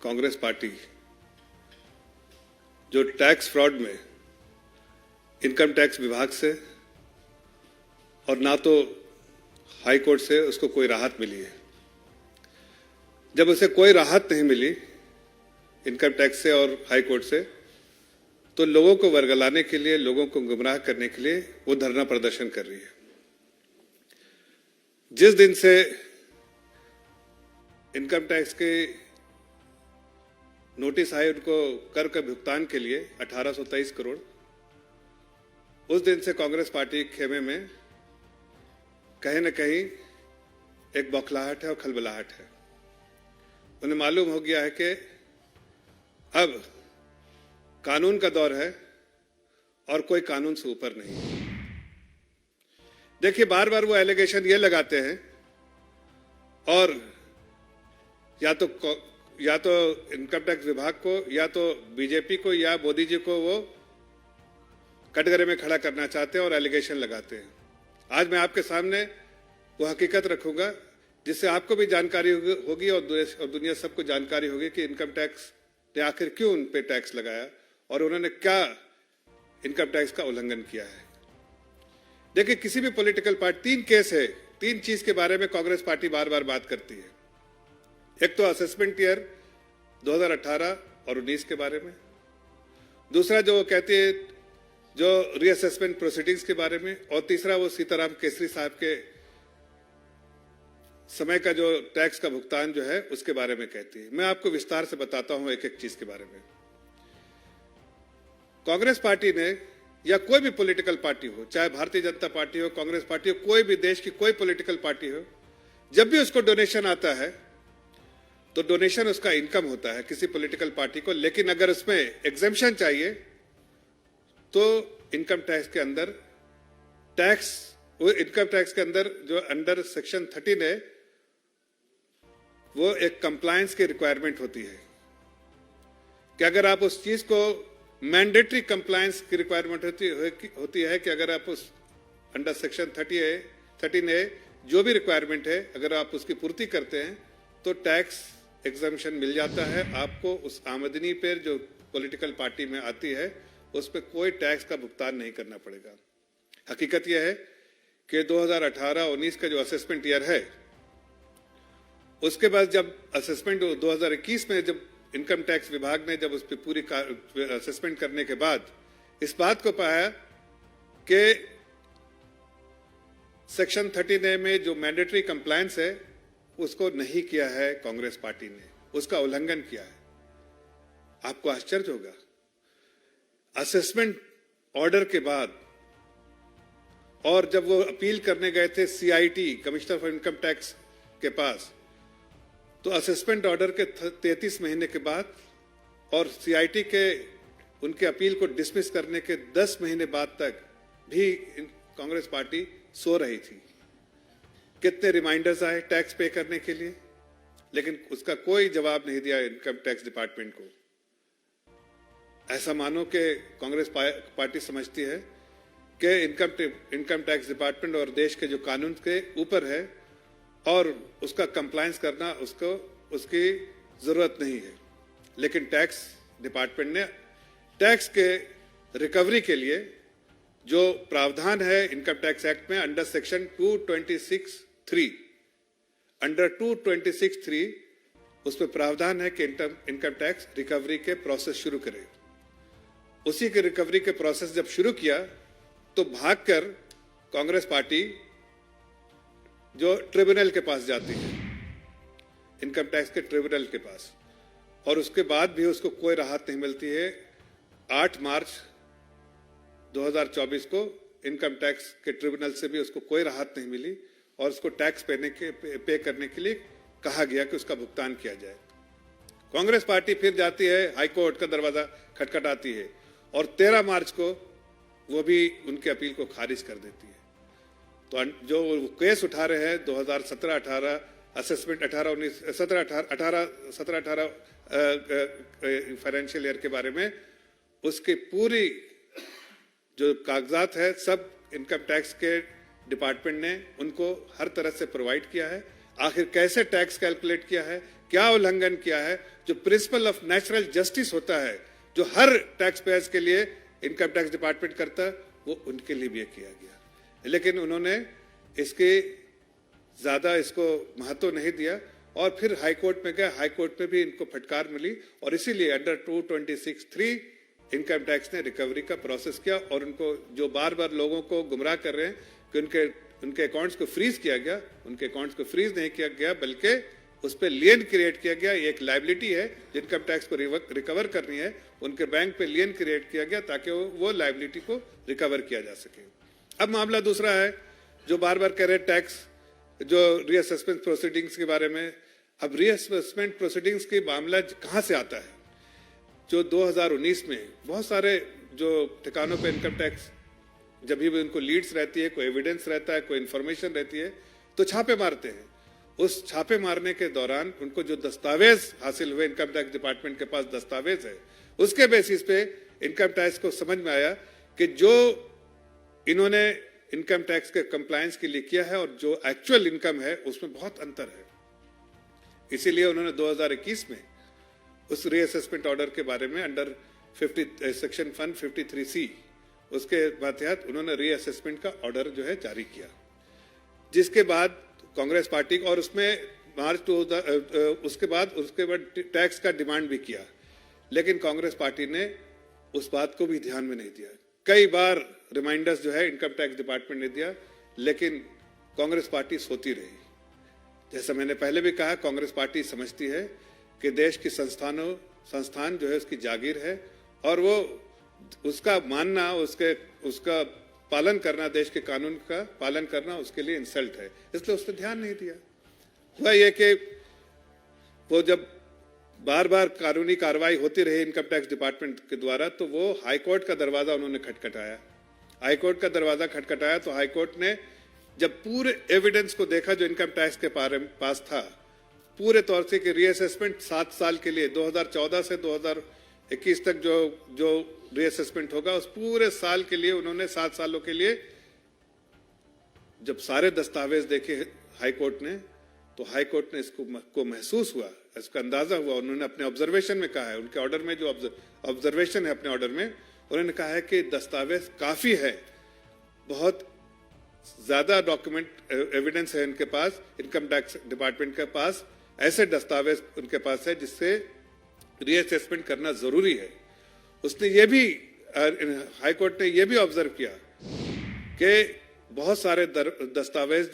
Congress party जो tax fraud में income tax विभाग से और ना तो हाई कोर्ट से उसको कोई राहत मिली है। जब उसे कोई राहत नहीं मिली इनकम टैक्स से और हाई कोर्ट से, तो लोगों को वर्गलाने के लिए, लोगों को गुमराह करने के लिए वो धरना प्रदर्शन कर रही है। जिस दिन से इनकम टैक्स के नोटिस आए उनको कर के भुगतान के लिए 1823 करोड़, उस दिन से कांग्रेस पार्टी के खेमे में कहीं न कहीं एक बौखलाहट है और खलबलाहट है। उन्हें मालूम हो गया है कि अब कानून का दौर है और कोई कानून से ऊपर नहीं। देखिए, बार बार वो एलिगेशन ये लगाते हैं और या तो इनकम टैक्स विभाग को, या तो बीजेपी को, या मोदी जी को वो कटघरे में खड़ा करना चाहते हैं और एलिगेशन लगाते हैं। आज मैं आपके सामने वो हकीकत रखूंगा जिससे आपको भी जानकारी होगी और दुनिया सबको जानकारी होगी कि इनकम टैक्स ने आखिर क्यों उन पे टैक्स लगाया और उन्होंने क्या इनकम टैक्स का उल्लंघन किया है। देखिए, किसी भी पॉलिटिकल पार्टी, 3 केस है, 3 चीज के बारे में कांग्रेस पार्टी बार बार बात करती है। एक तो असेसमेंट ईयर 2018 और 19 के बारे में, दूसरा जो वो कहती है जो रीअसेसमेंट प्रोसीडिंग्स के बारे में, और तीसरा वो सीताराम केसरी साहब के समय का जो टैक्स का भुगतान जो है उसके बारे में कहती है। मैं आपको विस्तार से बताता हूं एक एक चीज के बारे में। कांग्रेस पार्टी ने, या कोई भी पॉलिटिकल पार्टी हो, चाहे भारतीय जनता पार्टी हो, कांग्रेस पार्टी हो, कोई भी देश की कोई पॉलिटिकल पार्टी हो, जब भी उसको डोनेशन आता है तो डोनेशन उसका इनकम होता है किसी पॉलिटिकल पार्टी को। लेकिन अगर उसमें एग्जेम्पशन चाहिए तो इनकम टैक्स के अंदर इनकम टैक्स के अंदर जो अंडर सेक्शन 13 है वो एक कंप्लायंस की रिक्वायरमेंट होती है कि अगर आप उस चीज को, मैंडेटरी कंप्लायंस की रिक्वायरमेंट होती है कि अगर आप उस अंडर सेक्शन 13A जो भी रिक्वायरमेंट है, अगर आप उसकी पूर्ति करते हैं तो टैक्स एग्जम्पशन मिल जाता है आपको। उस आमदनी पर जो पॉलिटिकल पार्टी में आती है उस पर कोई टैक्स का भुगतान नहीं करना पड़ेगा। हकीकत यह है कि 2018-19 का जो असेसमेंट ईयर है, उसके बाद जब असेसमेंट 2021 में जब इनकम टैक्स विभाग ने जब उस पर पूरी असेसमेंट करने के बाद इस बात को पाया कि सेक्शन 13A में जो मैंडेटरी कंप्लायंस है उसको नहीं किया है कांग्रेस पार्टी ने, उसका उल्लंघन किया है। आपको आश्चर्य होगा, असेसमेंट ऑर्डर के बाद और जब वो अपील करने गए थे CIT, commissioner for income tax के पास, तो असेसमेंट ऑर्डर के 33 महीने के बाद और CIT के उनके अपील को डिसमिस करने के 10 महीने बाद तक भी कांग्रेस पार्टी सो रही थी। कितने रिमाइंडर्स आए टैक्स पे करने के लिए, लेकिन उसका कोई जवाब नहीं दिया इनकम टैक्स डिपार्टमेंट को। ऐसा मानो कि कांग्रेस पार्टी समझती है कि इनकम टैक्स डिपार्टमेंट और देश के जो कानून के ऊपर है और उसका कंप्लायंस करना उसकी जरूरत नहीं है। लेकिन टैक्स डिपार्टमेंट ने टैक्स के रिकवरी के लिए जो प्रावधान है इनकम टैक्स एक्ट में अंडर सेक्शन 226(3), अंडर 226(3) उसमें प्रावधान है कि इनकम टैक्स रिकवरी के प्रोसेस शुरू करे। उसी के रिकवरी के प्रोसेस जब शुरू किया तो भागकर कांग्रेस पार्टी जो ट्रिब्यूनल के पास जाती है, इनकम टैक्स के ट्रिब्यूनल के पास, और उसके बाद भी उसको कोई राहत नहीं मिलती है। 8 मार्च 2024 को इनकम टैक्स के ट्रिब्यूनल से भी उसको कोई राहत नहीं मिली और उसको टैक्स पे करने के लिए कहा गया कि उसका भुगतान किया जाए। कांग्रेस पार्टी फिर जाती है, हाई कोर्ट का दरवाजा खटखटाती है और 13 मार्च को वो भी उनके अपील को खारिज कर देती है। तो जो केस उठा रहे हैं 2017-18 असेसमेंट 17-18 फाइनेंशियल ईयर के बारे में, उसकी पूरी जो कागजात है सब इनकम टैक्स के डिपार्टमेंट ने उनको हर तरह से प्रोवाइड किया है। आखिर कैसे टैक्स कैलकुलेट किया है, क्या उल्लंघन किया है। जो प्रिंसिपल ऑफ नेचुरल जस्टिस होता है, जो हर टैक्स पेयर्स के लिए इनकम टैक्स डिपार्टमेंट करता है, वो उनके लिए भी किया गया। लेकिन उन्होंने इसके ज्यादा इसको महत्व नहीं दिया और फिर हाई कोर्ट में गए। हाई कोर्ट में भी इनको फटकार मिली और इसीलिए अंडर 226(3) इनकम टैक्स ने रिकवरी का प्रोसेस किया और उनको जो बार बार लोगों को गुमराह कर रहे हैं कि उनके अकाउंट्स को फ्रीज किया गया, उनके अकाउंट्स को फ्रीज नहीं किया गया बल्कि उस पर लियन क्रिएट किया गया। ये एक लायबिलिटी है इनकम टैक्स को रिकवर करनी है, उनके बैंक पे लियन क्रिएट किया गया ताकि वो लायबिलिटी को रिकवर किया जा सके। अब मामला दूसरा है जो बार बार कह रहे टैक्स जो रीअसेसमेंट प्रोसीडिंग्स के बारे में। अब रीअसेसमेंट प्रोसीडिंग्स की मामला कहां से आता है? जो 2019 में बहुत सारे जो ठिकानों पे इनकम टैक्स जब भी उनको लीड्स रहती है, कोई एविडेंस रहता है, कोई इंफॉर्मेशन रहती है, तो छापे मारते हैं। उस छापे मारने के दौरान उनको जो दस्तावेज हासिल हुए, इनकम टैक्स डिपार्टमेंट के पास दस्तावेज है, उसके बेसिस पे इनकम टैक्स को समझ में आया कि जो इन्होंने इनकम टैक्स के कंप्लायंस के लिए किया है और जो एक्चुअल इनकम है उसमें बहुत अंतर है। इसीलिए उन्होंने 2021 में उस रीअसेसमेंट ऑर्डर के बारे में अंडर सेक्शन 153C उसके तहत उन्होंने रीअसेसमेंट का ऑर्डर जो है जारी किया, जिसके बाद कांग्रेस पार्टी और उसमें उसके बाद टैक्स का डिमांड भी किया, लेकिन कांग्रेस पार्टी ने उस बात को भी ध्यान में नहीं दिया। कई बार रिमाइंडर्स जो है इनकम टैक्स डिपार्टमेंट ने दिया, लेकिन कांग्रेस पार्टी सोती रही। जैसा मैंने पहले भी कहा, कांग्रेस पार्टी समझती है कि देश की संस्थान जो है उसकी जागीर है और वो उसका मानना, उसका पालन करना, देश के कानून का पालन करना उसके लिए इंसल्ट है, इसलिए उस पर ध्यान नहीं दिया। हुआ यह कि वो जब बार बार कानूनी कार्रवाई होती रही इनकम टैक्स डिपार्टमेंट के द्वारा, तो वो हाई कोर्ट का दरवाजा उन्होंने खटखटाया। हाई कोर्ट का दरवाजा खटखटाया तो हाई कोर्ट ने जब पूरे एविडेंस को देखा जो इनकम टैक्स के पास था, पूरे तौर से कि रीअसेसमेंट 7 साल के लिए 2014 से 2021 तक जो रीअसेसमेंट होगा उस पूरे साल के लिए उन्होंने 7 सालों के लिए जब सारे दस्तावेज देखे हाई कोर्ट ने, तो हाई कोर्ट ने इसको महसूस हुआ, इसका अंदाजा हुआ। उन्होंने अपने ऑब्जर्वेशन में कहा है, उनके ऑर्डर में जो ऑब्जर्वेशन है अपने ऑर्डर में उन्होंने कहा है कि दस्तावेज काफी है, बहुत ज्यादा डॉक्यूमेंट एविडेंस है इनके पास, इनकम टैक्स डिपार्टमेंट के पास ऐसे दस्तावेज उनके पास है जिससे रीअसेसमेंट करना जरूरी है। उसने ये भी हाई कोर्ट ने ये भी ऑब्जर्व किया कि बहुत सारे दस्तावेज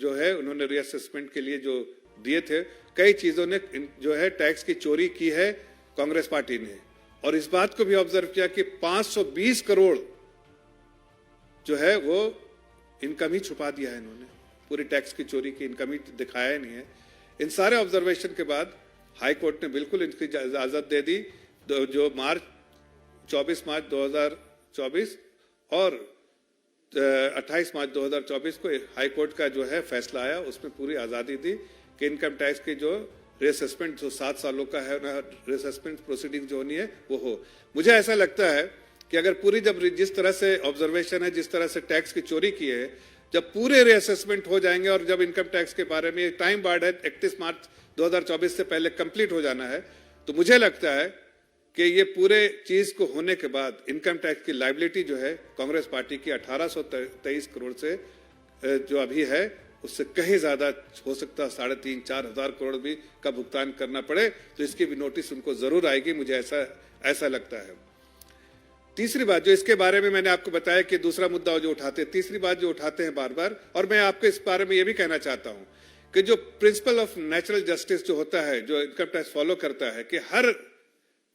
जो है उन्होंने रीअसेसमेंट के लिए जो दिए थे, कई चीजों ने जो है टैक्स की चोरी की है कांग्रेस पार्टी ने, और इस बात को भी ऑब्जर्व किया कि 520 करोड़ जो है वो इनकम ही छुपा दिया है इन्होंने, पूरी टैक्स की चोरी की इनकम ही दिखाया नहीं है। इन सारे ऑब्जर्वेशन के बाद हाई कोर्ट ने बिल्कुल इनकी इजाजत दे दी। जो 24 मार्च 2024 और 28 मार्च 2024 को हाई कोर्ट का जो है फैसला आया, उसमें पूरी आजादी दी कि इनकम टैक्स की जो रीअसेसमेंट जो 7 सालों का है ना, रीअसेसमेंट प्रोसीडिंग जो होनी है वो हो। मुझे ऐसा लगता है कि अगर पूरी जब जिस तरह से ऑब्जर्वेशन है, जिस तरह से टैक्स की चोरी की है, जब पूरे रीअसेसमेंट हो जाएंगे और जब इनकम टैक्स के बारे में टाइम बार्ड है 31 मार्च 2024 से पहले कंप्लीट हो जाना है, तो मुझे लगता है कि ये पूरे चीज को होने के बाद इनकम टैक्स की लायबिलिटी जो है कांग्रेस पार्टी की 1823 करोड़ से जो अभी है उससे कहीं ज्यादा हो सकता है, 3,500-4 हजार करोड़ भी का भुगतान करना पड़े, तो इसकी भी नोटिस उनको जरूर आएगी, मुझे ऐसा लगता है। तीसरी बात जो इसके बारे में मैंने आपको बताया कि दूसरा मुद्दा जो उठाते हैं, तीसरी बात जो उठाते हैं बार बार, और मैं आपको इस बारे में ये भी कहना चाहता हूं कि जो प्रिंसिपल ऑफ नेचुरल जस्टिस जो होता है, जो इनकम टैक्स फॉलो करता है कि हर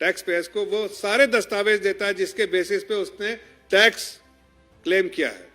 टैक्स पेयर्स को वो सारे दस्तावेज देता है जिसके बेसिस पे उसने टैक्स क्लेम किया है।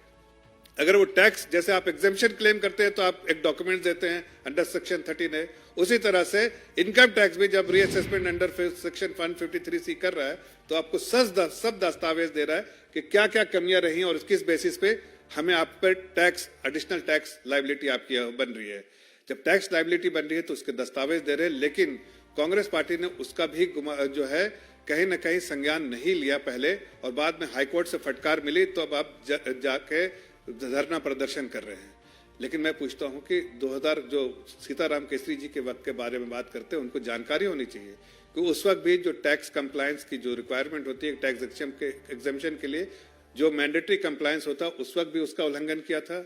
अगर वो टैक्स, जैसे आप एग्जेम्पशन क्लेम करते हैं तो आप एक डॉक्यूमेंट देते हैं अंडर सेक्शन 13 है, उसी तरह से इनकम टैक्स भी जब रीअसेसमेंट अंडर सेक्शन 153C कर रहा है तो आपको सब दस्तावेज दे रहा है कि क्या क्या कमियां रही और किस बेसिस पे हमें आप पर टैक्स, एडिशनल टैक्स लायबिलिटी आपकी बन रही है। जब टैक्स लायबिलिटी बन रही है तो उसके दस्तावेज दे रहे हैं, लेकिन कांग्रेस पार्टी ने उसका भी जो है कहीं ना कहीं संज्ञान नहीं लिया पहले, और बाद में हाईकोर्ट से फटकार मिली तो अब आप जाके धरना प्रदर्शन कर रहे हैं। लेकिन मैं पूछता हूं कि 2000 जो सीताराम केसरी जी के वक्त के बारे में बात करते हैं, उनको जानकारी होनी चाहिए कि उस वक्त भी जो टैक्स कंप्लायंस की जो रिक्वायरमेंट होती है टैक्स एग्जेम्पशन के लिए, जो मैंडेटरी कंप्लायंस होता, उस वक्त भी उसका उल्लंघन किया था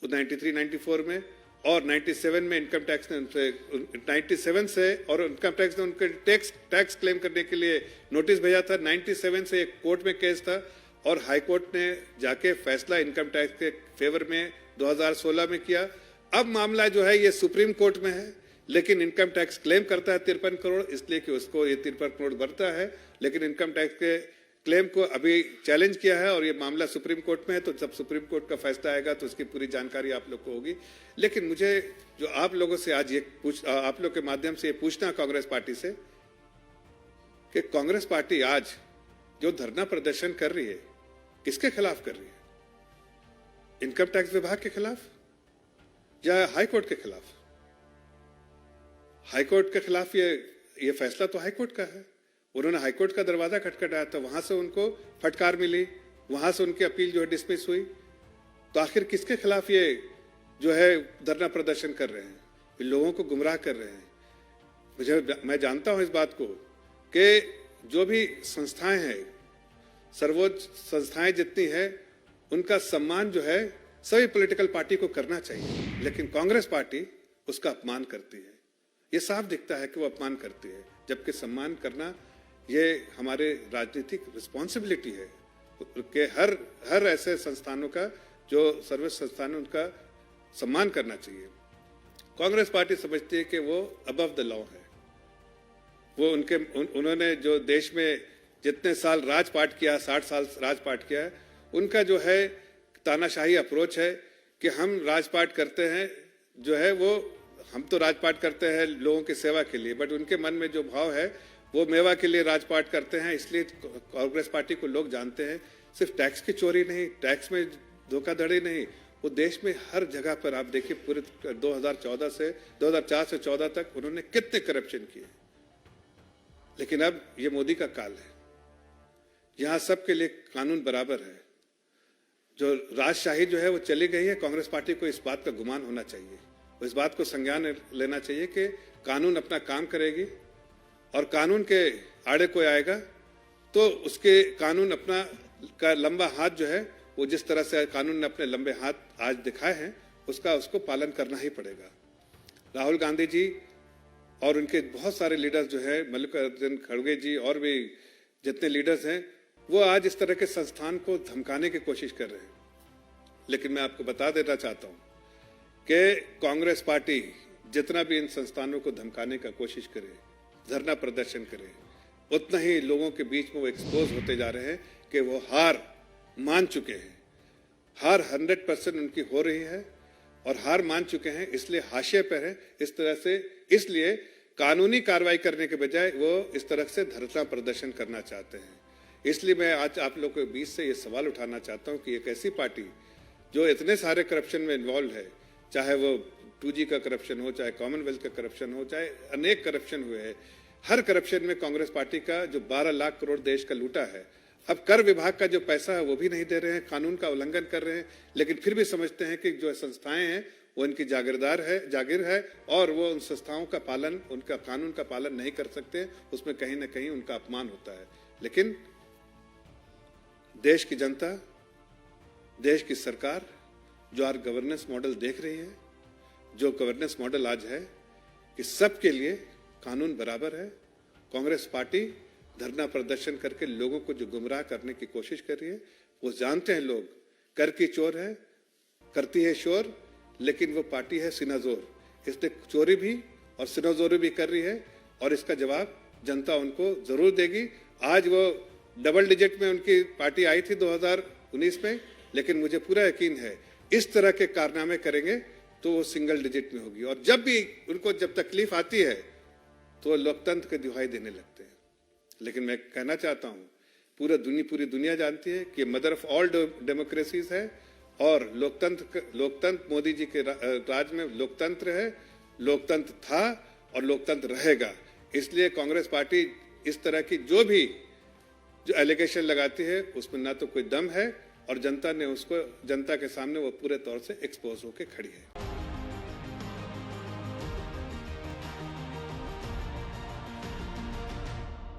93-94 में, और 97 में इनकम टैक्स ने उनसे 97 से और इनकम टैक्स ने उनके टैक्स क्लेम करने के लिए नोटिस भेजा था। 97 से एक कोर्ट में केस था और हाई कोर्ट ने जाके फैसला इनकम टैक्स के फेवर में 2016 में किया। अब मामला जो है ये सुप्रीम कोर्ट में है, लेकिन इनकम टैक्स क्लेम करता है 53 करोड़, इसलिए कि उसको ये 53 करोड़ बढ़ता है, लेकिन इनकम टैक्स के क्लेम को अभी चैलेंज किया है और ये मामला सुप्रीम कोर्ट में है। तो जब सुप्रीम कोर्ट का फैसला आएगा तो उसकी पूरी जानकारी आप लोग को होगी। लेकिन मुझे जो आप लोगों से आज आप लोग के माध्यम से ये पूछना कांग्रेस पार्टी से कि कांग्रेस पार्टी आज जो धरना प्रदर्शन कर रही है, किसके खिलाफ कर रही है? इनकम टैक्स विभाग के खिलाफ या हाई कोर्ट के खिलाफ? हाई कोर्ट के खिलाफ ये फैसला तो हाई कोर्ट का है। उन्होंने हाई कोर्ट का दरवाजा खटखटाया था, वहां से उनको फटकार मिली, वहां से उनकी अपील जो है डिसमिस हुई। तो आखिर किसके खिलाफ ये जो है धरना प्रदर्शन कर रहे हैं? लोगों को गुमराह कर रहे हैं। मैं जानता हूं इस बात को कि जो भी संस्थाएं हैं, सर्वोच्च संस्थाएं जितनी है, उनका सम्मान जो है सभी पॉलिटिकल पार्टी को करना चाहिए, लेकिन कांग्रेस पार्टी उसका अपमान करती है। ये साफ दिखता है कि वो अपमान करती है, जबकि सम्मान करना ये हमारे राजनीतिक रिस्पॉन्सिबिलिटी है कि हर ऐसे संस्थानों का जो सर्विस संस्थान है उनका सम्मान करना चाहिए। कांग्रेस पार्टी समझती है कि वो अबव द लॉ है। वो उन्होंने जो देश में जितने साल राजपाट किया, 60 साल राजपाट किया है, उनका जो है तानाशाही अप्रोच है कि हम राजपाट करते हैं, जो है वो हम तो राजपाट करते हैं लोगों की सेवा के लिए, बट उनके मन में जो भाव है वो मेवा के लिए राजपाट करते हैं। इसलिए कांग्रेस पार्टी को लोग जानते हैं। सिर्फ टैक्स की चोरी नहीं, टैक्स में धोखाधड़ी नहीं, वो देश में हर जगह पर आप देखिए पूरे 2004 से 14 तक उन्होंने कितने करप्शन किए। लेकिन अब ये मोदी का काल है, यहां सबके लिए कानून बराबर है। जो राजशाही जो है वो चली गई है। कांग्रेस पार्टी को इस बात का गुमान होना चाहिए, इस बात को संज्ञान लेना चाहिए कि कानून अपना काम करेगी और कानून के आड़े कोई आएगा तो उसके कानून अपना का लंबा हाथ जो है, वो जिस तरह से कानून ने अपने लंबे हाथ आज दिखाए हैं, उसको पालन करना ही पड़ेगा। राहुल गांधी जी और उनके बहुत सारे लीडर्स जो है, मल्लिकार्जुन खड़गे जी और भी जितने लीडर्स हैं, वो आज इस तरह के संस्थान को धमकाने की कोशिश कर रहे हैं। लेकिन मैं आपको बता देना चाहता हूं कि कांग्रेस पार्टी जितना भी इन संस्थानों को धमकाने का कोशिश करे, धरना प्रदर्शन करे, उतना ही लोगों के बीच में वो एक्सपोज होते जा रहे हैं कि वो हार मान चुके हैं। हार 100% उनकी हो रही है और हार मान चुके हैं, इसलिए हाशिए पर है इस तरह से। इसलिए कानूनी कार्रवाई करने के बजाय वो इस तरह से धरना प्रदर्शन करना चाहते हैं। इसलिए मैं आज आप लोगों के बीच से ये सवाल उठाना चाहता हूं कि एक ऐसी पार्टी जो इतने सारे करप्शन में इन्वॉल्व है, चाहे वो 2G का करप्शन हो, चाहे कॉमनवेल्थ का करप्शन हो, चाहे अनेक करप्शन हुए हैं, हर करप्शन में कांग्रेस पार्टी का जो 12 लाख करोड़ देश का लूटा है। अब कर विभाग का जो पैसा है वो भी नहीं दे रहे हैं, कानून का उल्लंघन कर रहे हैं, लेकिन फिर भी समझते हैं कि जो संस्थाएं हैं वो इनकी जागीर है और वो उन संस्थाओं का पालन, उनका कानून का पालन नहीं कर सकते, उसमें कहीं ना कहीं उनका अपमान होता है। लेकिन देश की जनता, देश की सरकार जो आज गवर्नेंस मॉडल देख रही है, जो गवर्नेंस मॉडल आज है कि सबके लिए कानून बराबर है, कांग्रेस पार्टी धरना प्रदर्शन करके लोगों को जो गुमराह करने की कोशिश कर रही है, वो जानते हैं लोग कर की चोर है, करती है शोर, लेकिन वो पार्टी है सिनाजोर। इसने चोरी भी और सिनाजोरी भी कर रही है और इसका जवाब जनता उनको जरूर देगी। आज वो डबल डिजिट में उनकी पार्टी आई थी 2019 में, लेकिन मुझे पूरा यकीन है इस तरह के कारनामे करेंगे तो वो सिंगल डिजिट में होगी। और जब भी उनको जब तकलीफ आती है तो वो लोकतंत्र की दुहाई देने लगते हैं। लेकिन मैं कहना चाहता हूं, पूरी दुनिया जानती है कि मदर ऑफ ऑल डेमोक्रेसीज है और लोकतंत्र मोदी जी के राज में लोकतंत्र है, लोकतंत्र था और लोकतंत्र रहेगा। इसलिए कांग्रेस पार्टी इस तरह की जो एलिगेशन लगाती है उसमें ना तो कोई दम है और जनता ने उसको, जनता के सामने वो पूरे तौर से एक्सपोज होके खड़ी है।